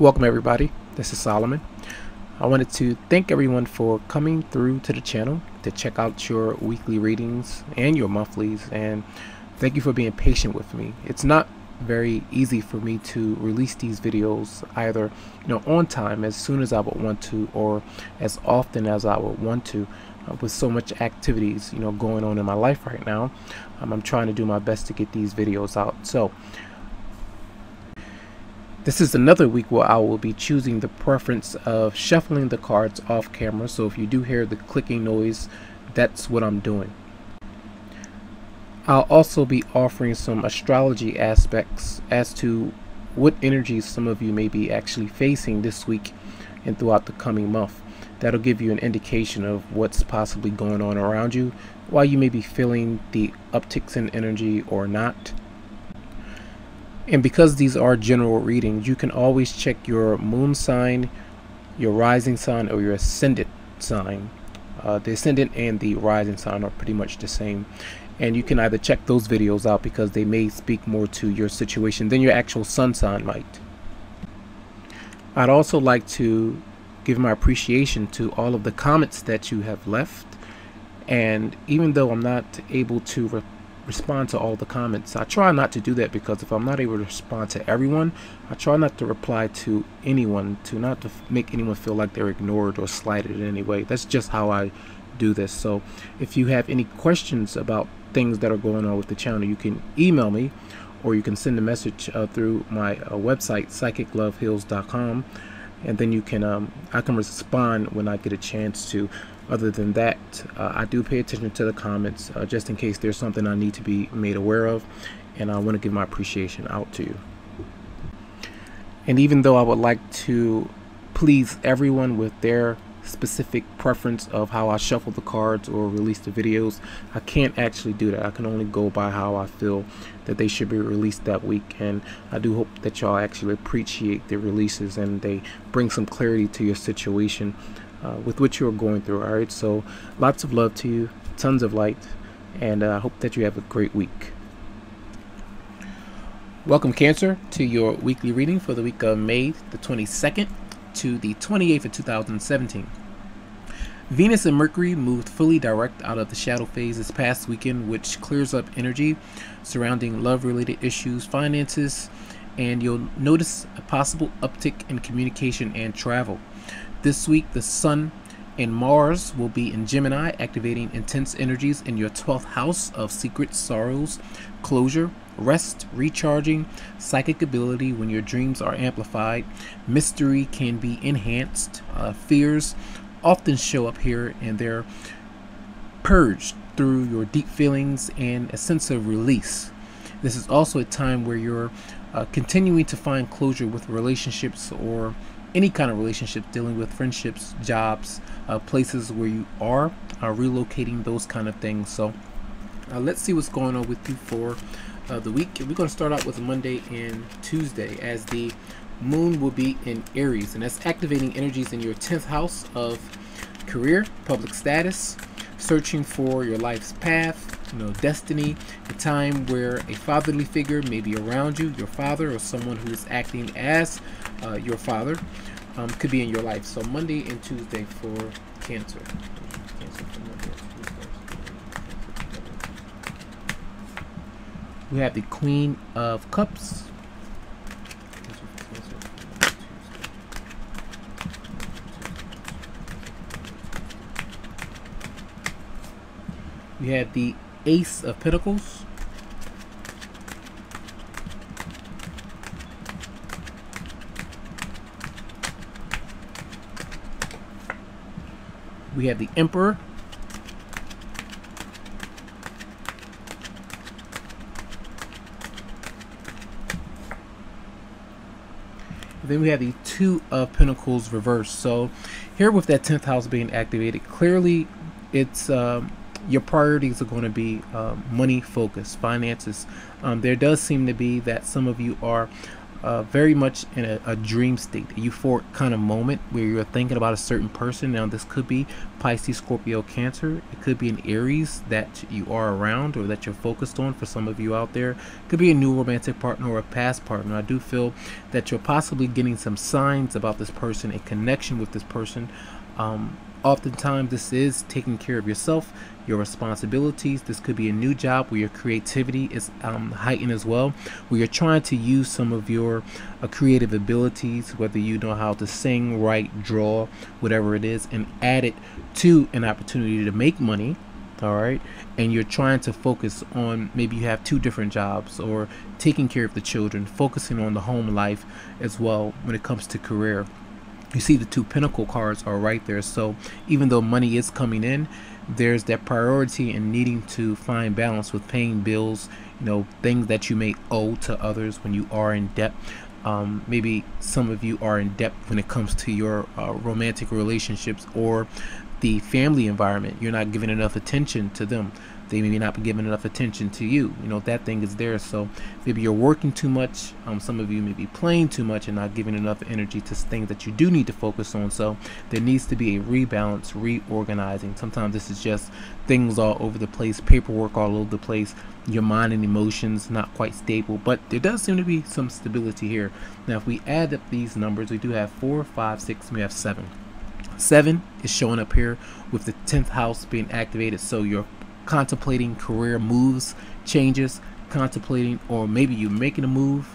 Welcome everybody, this is Solomon. I wanted to thank everyone for coming through to the channel to check out your weekly readings and your monthlies, and thank you for being patient with me. It's not very easy for me to release these videos either on time as soon as I would want to, or as often as I would want to, with so much activities going on in my life right now. I'm trying to do my best to get these videos out. So this is another week where I will be choosing the preference of shuffling the cards off camera. So if you do hear the clicking noise, that's what I'm doing. I'll also be offering some astrology aspects as to what energies some of you may be actually facing this week and throughout the coming month. That'll give you an indication of what's possibly going on around you, while you may be feeling the upticks in energy or not. And because these are general readings, you can always check your moon sign, your rising sign, or your ascendant sign. The ascendant and the rising sign are pretty much the same, and you can either check those videos out because they may speak more to your situation than your actual sun sign might. I'd also like to give my appreciation to all of the comments that you have left, and even though I'm not able to respond to all the comments, I try not to do that, because if I'm not able to respond to everyone, I try not to reply to anyone, to not to make anyone feel like they're ignored or slighted in any way. That's just how I do this. So if you have any questions about things that are going on with the channel, you can email me, or you can send a message through my website, Psychicloveheals.com, and then you can I can respond when I get a chance to. Other than that, I do pay attention to the comments just in case there's something I need to be made aware of, and I want to give my appreciation out to you. And even though I would like to please everyone with their specific preference of how I shuffle the cards or release the videos, I can't actually do that. I can only go by how I feel that they should be released that week, and I do hope that y'all actually appreciate the releases and they bring some clarity to your situation with what you're going through. Alright, so lots of love to you, tons of light, and I hope that you have a great week. Welcome Cancer to your weekly reading for the week of May the 22nd to the 28th of 2017. Venus and Mercury moved fully direct out of the shadow phase this past weekend, which clears up energy surrounding love-related issues, finances, and you'll notice a possible uptick in communication and travel. This week, the Sun and Mars will be in Gemini, activating intense energies in your 12th house of secrets, sorrows, closure, rest, recharging, psychic ability when your dreams are amplified. Mystery can be enhanced. Fears often show up here, and they're purged through your deep feelings and a sense of release. This is also a time where you're continuing to find closure with relationships, or any kind of relationships, dealing with friendships, jobs, places where you are relocating, those kind of things. So let's see what's going on with you for the week. We're going to start out with Monday and Tuesday, as the moon will be in Aries, and that's activating energies in your 10th house of career, public status, searching for your life's path, destiny. A time where a fatherly figure may be around you, your father or someone who is acting as your father could be in your life. So Monday and Tuesday for Cancer. We have the Queen of Cups. We have the Ace of Pentacles. We have the Emperor. And then we have the Two of Pentacles reversed. So here, with that 10th house being activated, clearly it's your priorities are going to be money focused, finances. There does seem to be that some of you are very much in a dream state, a euphoric kind of moment where you're thinking about a certain person. Now this could be Pisces, Scorpio, Cancer. It could be an Aries that you are around or that you're focused on. For some of you out there, it could be a new romantic partner or a past partner. I do feel that you're possibly getting some signs about this person, a connection with this person. Oftentimes this is taking care of yourself, your responsibilities. This could be a new job where your creativity is heightened as well, where you're trying to use some of your creative abilities, whether you know how to sing, write, draw, whatever it is, and add it to an opportunity to make money. All right, and you're trying to focus on, maybe you have two different jobs, or taking care of the children, focusing on the home life as well when it comes to career. You see the two Pentacle cards are right there. So even though money is coming in, there's that priority in needing to find balance with paying bills, you know, things that you may owe to others when you are in debt. Maybe some of you are in debt when it comes to your romantic relationships or the family environment. You're not giving enough attention to them. They may not be giving enough attention to you. You know, that thing is there. So maybe you're working too much. Some of you may be playing too much and not giving enough energy to things that you do need to focus on. So there needs to be a rebalance, reorganizing. Sometimes this is just things all over the place, paperwork all over the place, your mind and emotions not quite stable, but there does seem to be some stability here. Now, if we add up these numbers, we do have 4, 5, 6, and we have 7. 7 is showing up here with the 10th house being activated. So you're contemplating career moves, changes, contemplating, or maybe you're making a move,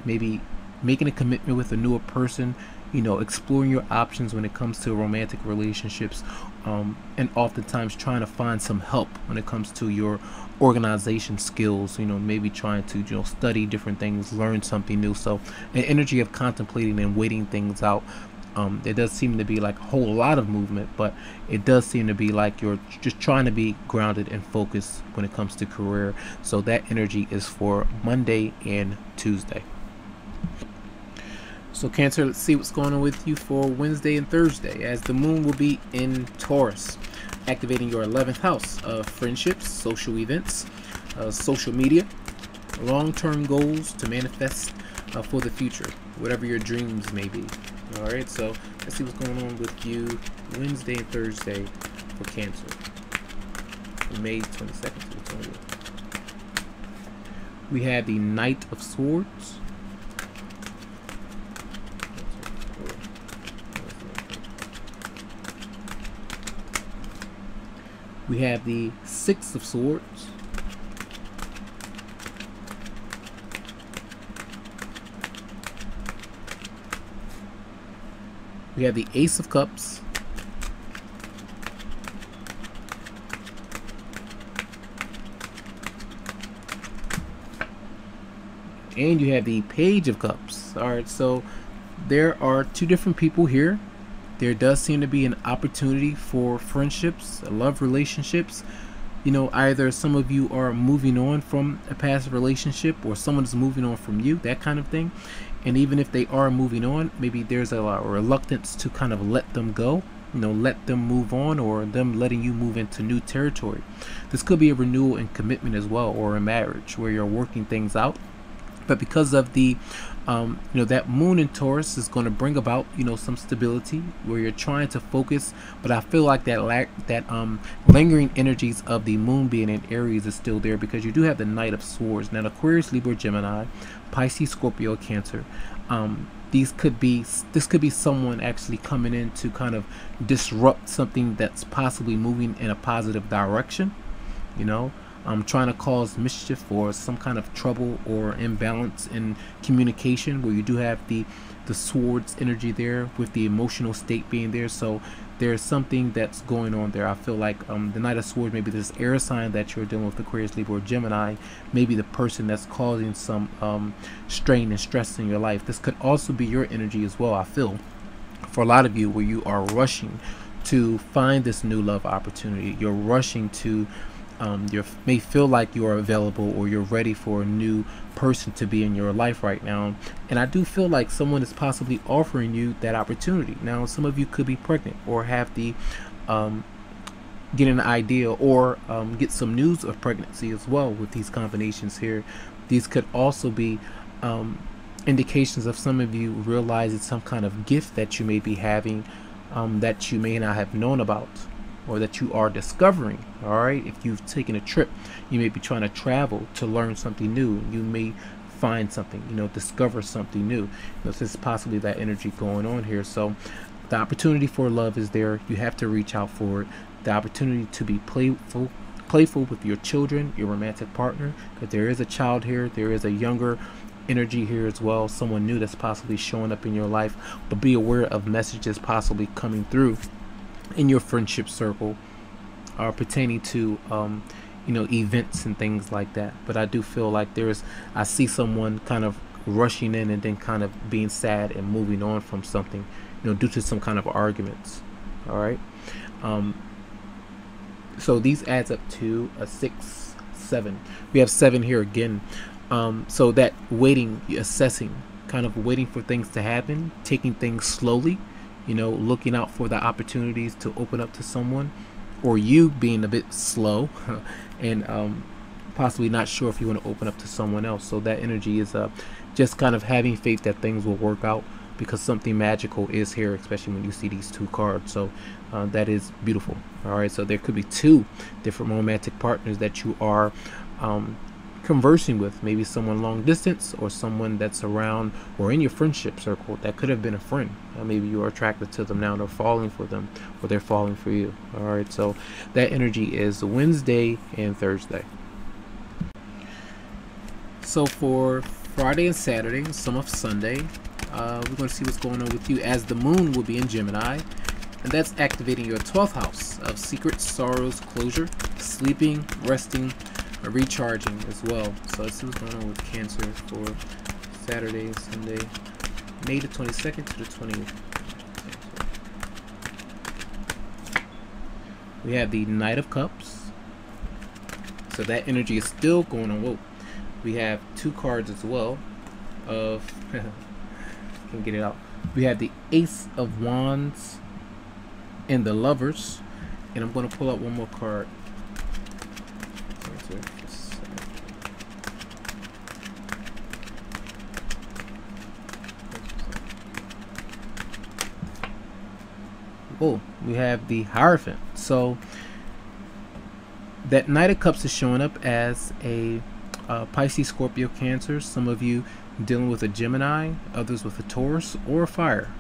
maybe making a commitment with a newer person, you know, exploring your options when it comes to romantic relationships, and oftentimes trying to find some help when it comes to your organization skills, you know, maybe trying to, you know, study different things, learn something new. So an energy of contemplating and waiting things out. There does seem to be like a whole lot of movement, but it does seem to be like you're just trying to be grounded and focused when it comes to career. So that energy is for Monday and Tuesday. So Cancer, let's see what's going on with you for Wednesday and Thursday, as the moon will be in Taurus, activating your 11th house of friendships, social events, social media, long-term goals to manifest for the future, whatever your dreams may be. All right, so let's see what's going on with you Wednesday and Thursday for Cancer, from May 22nd to the 20th. We have the Knight of Swords. We have the Six of Swords. We have the Ace of Cups. And you have the Page of Cups. All right, so there are two different people here. There does seem to be an opportunity for friendships, love relationships. You know, either some of you are moving on from a past relationship, or someone is moving on from you, that kind of thing. And even if they are moving on, maybe there's a reluctance to kind of let them go, you know, let them move on, or them letting you move into new territory. This could be a renewal and commitment as well, or a marriage where you're working things out. But because of the you know, that moon in Taurus is going to bring about, you know, some stability where you're trying to focus. But I feel like that lingering energies of the moon being in Aries is still there, because you do have the Knight of Swords. Now, Aquarius, Libra, Gemini, Pisces, Scorpio, Cancer. This could be someone actually coming in to kind of disrupt something that's possibly moving in a positive direction, you know. Trying to cause mischief or some kind of trouble or imbalance in communication, where you do have the swords energy there with the emotional state being there. So there's something that's going on there. I feel like the Knight of Swords, maybe this air sign that you're dealing with, Aquarius, Libra, or Gemini, maybe the person that's causing some strain and stress in your life. This could also be your energy as well, I feel, for a lot of you, where you are rushing to find this new love opportunity. You're rushing to you may feel like you are available, or you're ready for a new person to be in your life right now. And I do feel like someone is possibly offering you that opportunity. Now, some of you could be pregnant, or have the get an idea, or get some news of pregnancy as well with these combinations here. These could also be indications of some of you realizing some kind of gift that you may be having, that you may not have known about, or that you are discovering. All right, if you've taken a trip, you may be trying to travel to learn something new. You may find something, discover something new. This is possibly that energy going on here. So the opportunity for love is there. You have to reach out for it. The opportunity to be playful with your children, your romantic partner, because there is a child here, there is a younger energy here as well, someone new that's possibly showing up in your life. But be aware of messages possibly coming through in your friendship circle, pertaining to events and things like that. But I do feel like I see someone kind of rushing in and then kind of being sad and moving on from something, due to some kind of arguments. All right, so these adds up to a 6, 7. We have 7 here again. So that waiting, assessing, kind of waiting for things to happen, taking things slowly, looking out for the opportunities to open up to someone, or you being a bit slow and possibly not sure if you want to open up to someone else. So that energy is just kind of having faith that things will work out, because something magical is here, especially when you see these 2 cards. So that is beautiful. All right, so there could be 2 different romantic partners that you are conversing with, maybe someone long distance or someone that's around or in your friendship circle. That could have been a friend. Maybe you are attracted to them now, they're falling for them, or they're falling for you. All right, so that energy is Wednesday and Thursday. So for Friday and Saturday, some of Sunday, we're going to see what's going on with you, as the moon will be in Gemini, and that's activating your 12th house of secrets, sorrows, closure, sleeping, resting, recharging as well. So let's see what's going on with Cancer for Saturday and Sunday, May the 22nd to the 20th. We have the Knight of Cups, so that energy is still going on. Whoa, we have 2 cards as well of can get it out. We have the Ace of Wands and the Lovers, and I'm going to pull out one more card. Oh, we have the Hierophant. So that Knight of Cups is showing up as a Pisces, Scorpio, Cancer. Some of you dealing with a Gemini, others with a Taurus or a fire.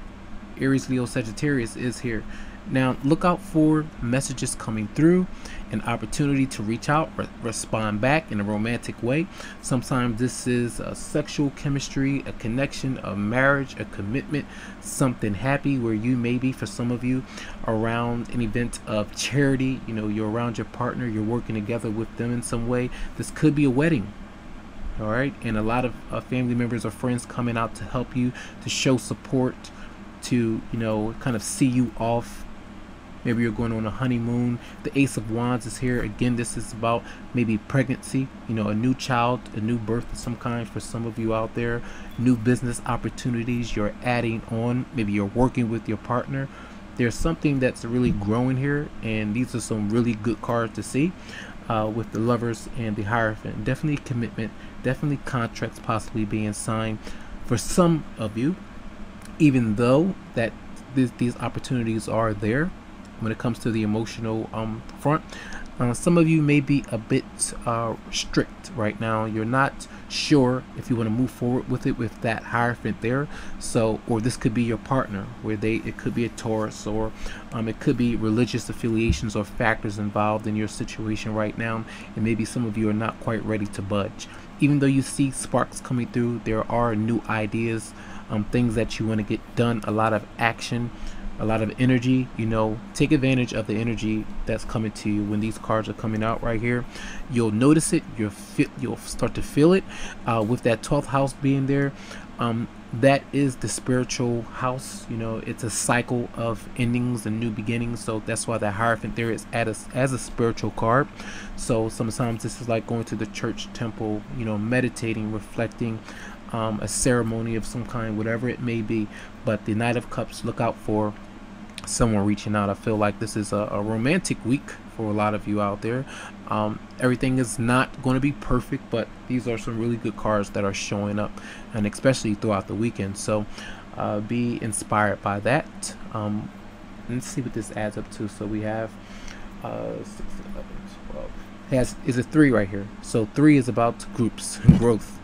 Aries, Leo, Sagittarius is here. Now look out for messages coming through, an opportunity to reach out, respond back in a romantic way. Sometimes this is a sexual chemistry, a connection, a marriage, a commitment, something happy where you may be, for some of you, around an event of charity. You're around your partner, you're working together with them in some way. This could be a wedding. All right, and a lot of family members or friends coming out to help you, to show support, to kind of see you off. Maybe you're going on a honeymoon. The Ace of Wands is here again. This is about maybe pregnancy, a new child, a new birth of some kind for some of you out there. New business opportunities you're adding on. Maybe you're working with your partner. There's something that's really growing here, and these are some really good cards to see with the Lovers and the Hierophant. Definitely commitment, definitely contracts possibly being signed for some of you, even though that these opportunities are there. When it comes to the emotional front, some of you may be a bit strict right now. You're not sure if you want to move forward with it, with that Hierophant there. So, or this could be your partner, where it could be a Taurus, or it could be religious affiliations or factors involved in your situation right now, and maybe some of you are not quite ready to budge. Even though you see sparks coming through, there are new ideas, things that you want to get done, a lot of action, a lot of energy. Take advantage of the energy that's coming to you when these cards are coming out right here. You'll notice it, you'll start to feel it with that 12th house being there. That is the spiritual house. It's a cycle of endings and new beginnings, so that's why the Hierophant there is as a spiritual card. So sometimes this is like going to the church, temple, meditating, reflecting, a ceremony of some kind, whatever it may be. But the Knight of Cups, look out for someone reaching out. I feel like this is a romantic week for a lot of you out there. Everything is not going to be perfect, but these are some really good cards that are showing up, and especially throughout the weekend. So be inspired by that. Let's see what this adds up to. So we have 6, 11, 12. Is a 3 right here. So 3 is about groups and growth,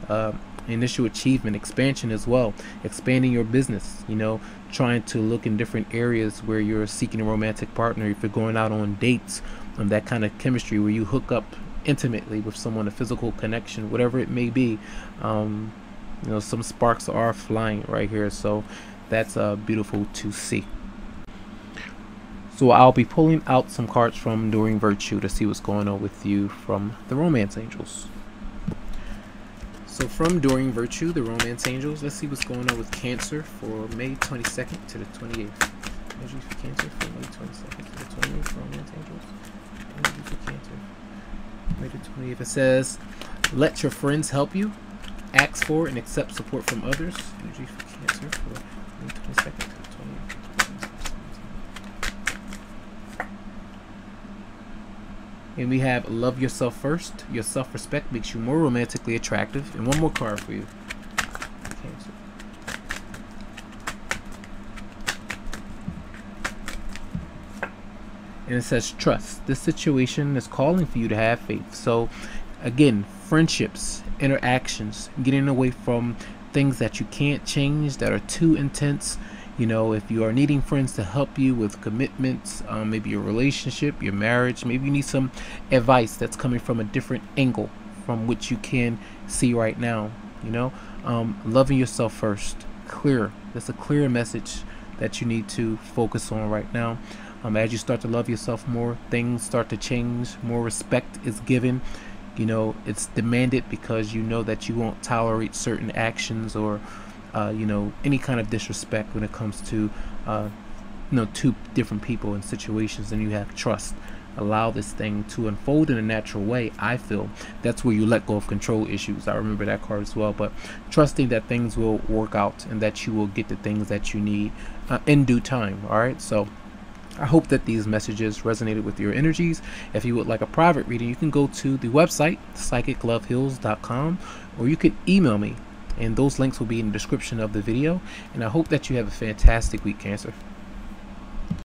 initial achievement, expansion as well, expanding your business, you know, trying to look in different areas where you're seeking a romantic partner. If you're going out on dates, that kind of chemistry where you hook up intimately with someone, a physical connection, whatever it may be. You know, some sparks are flying right here, so that's beautiful to see. So I'll be pulling out some cards from Enduring Virtue to see what's going on with you from the Romance Angels. So from Enduring Virtue, the Romance Angels, let's see what's going on with Cancer for May 22nd to the 28th. Energy for Cancer for May 22nd to the 28th, Romance Angels. Energy for Cancer, May the 28th. It says, let your friends help you. Ask for and accept support from others. Energy for Cancer for May 22nd to the 28th. And we have love yourself first. Your self-respect makes you more romantically attractive. And one more card for you. Cancer. And it says trust. This situation is calling for you to have faith. So again, friendships, interactions, getting away from things that you can't change, that are too intense. You know, if you are needing friends to help you with commitments, maybe your relationship, your marriage, maybe you need some advice that's coming from a different angle from which you can see right now. You know, loving yourself first. Clear. That's a clear message that you need to focus on right now. As you start to love yourself more, things start to change. More respect is given. You know, it's demanded because you know that you won't tolerate certain actions or you know, any kind of disrespect when it comes to you know, two different people in situations, and you have trust. Allow this thing to unfold in a natural way. I feel that's where you let go of control issues. I remember that card as well. But trusting that things will work out and that you will get the things that you need in due time. All right, so I hope that these messages resonated with your energies. If you would like a private reading, you can go to the website psychicloveheals.com, or you could email me, and those links will be in the description of the video. And I hope that you have a fantastic week, Cancer.